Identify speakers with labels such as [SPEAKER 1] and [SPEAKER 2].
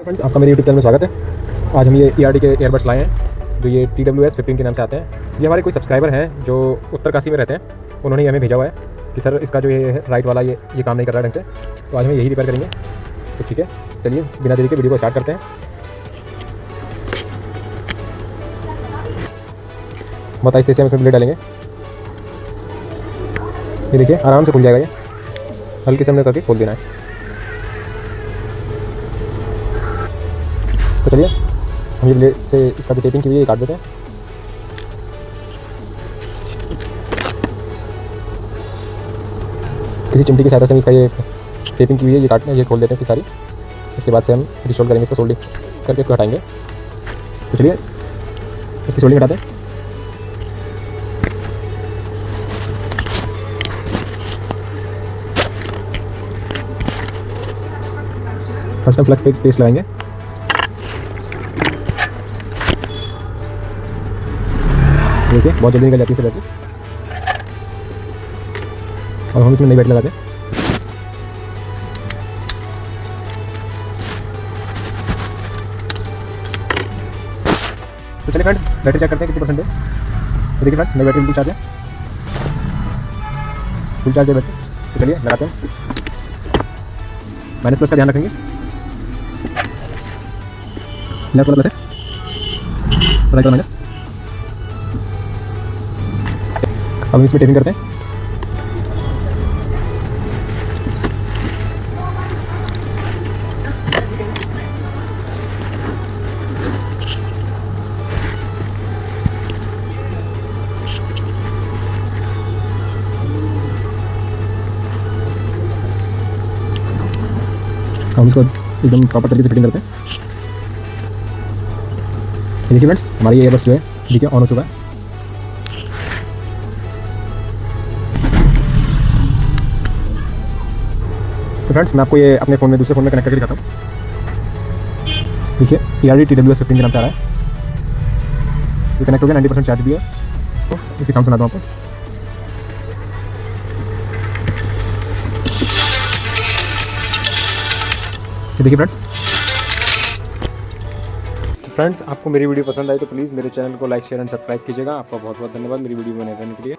[SPEAKER 1] Friends, आपका मेरे YouTube channel में स्वागत है। आज हम ये ERD के ईयरबड्स लाए हैं जो ये TWS15 के नाम से आते हैं। ये हमारे कोई सब्सक्राइबर हैं जो उत्तरकाशी में रहते हैं, उन्होंने हमें भेजा हुआ है कि सर इसका जो ये है राइट वाला ये काम नहीं कर रहा ढंग से, तो आज हम यही रिपेयर करेंगे। तो ठीक है, चलिए बिना देरी के वीडियो को स्टार्ट करते हैं। बहुत आहिस्ते से हम इसमें ब्लेड डालेंगे। ये देखिए आराम से खुल जाएगा, ये हल्के से हमने करके खोल देना है। तो चलिए हम ये ब्लेड से इसका जो टेपिंग की हुई है काट देते हैं। किसी चिमटी की सहायता से हम इसका ये टेपिंग की हुई है ये खोल देते हैं इसकी सारी। उसके बाद से हम रिशोल्ड करेंगे, इसको सोल्डिंग करके इसको हटाएंगे। तो चलिए इसकी सोल्डिंग हटाते हैं। फर्स्ट हम फ्लक्स पेस्ट लगाएंगे। देखिए बहुत जल्दी निकल जाती है इसे बैटरी। और हम इसमें नई बैटरी लगाते हैं। तो चलिए फ्रेंड्स बैटरी चेक करते हैं कितनी परसेंट है। देखिए फ्रेंड्स नई बैटरी बिल्कुल चार्ज है, फुल चार्ज है बैटरी। तो चलिए लगाते हैं। माइनस प्लस का ध्यान रखेंगे, लेफ्ट वाला प्लस है, राइट वाला माइनस। अब इसमें टेपिंग करते हैं। हम इसको एकदम प्रॉपर तरीके से फिटिंग करते हैं। देखिए फ्रेंड्स हमारी ये बस जो है देखिए ऑन हो चुका है। तो फ्रेंड्स मैं आपको ये अपने फ़ोन में दूसरे फ़ोन में कनेक्ट करके दिखाता हूँ। देखिए ERD TWS15 के नाम से आ रहा है, ये कनेक्ट हो गया। 90% चार्ज भी है। तो इसकी साउंड सुना दूँ आपको। देखिए फ्रेंड्स आपको मेरी वीडियो पसंद आई तो प्लीज़ मेरे चैनल को लाइक शेयर एंड सब्सक्राइब कीजिएगा। आपका बहुत बहुत धन्यवाद मेरी वीडियो बनाने के लिए।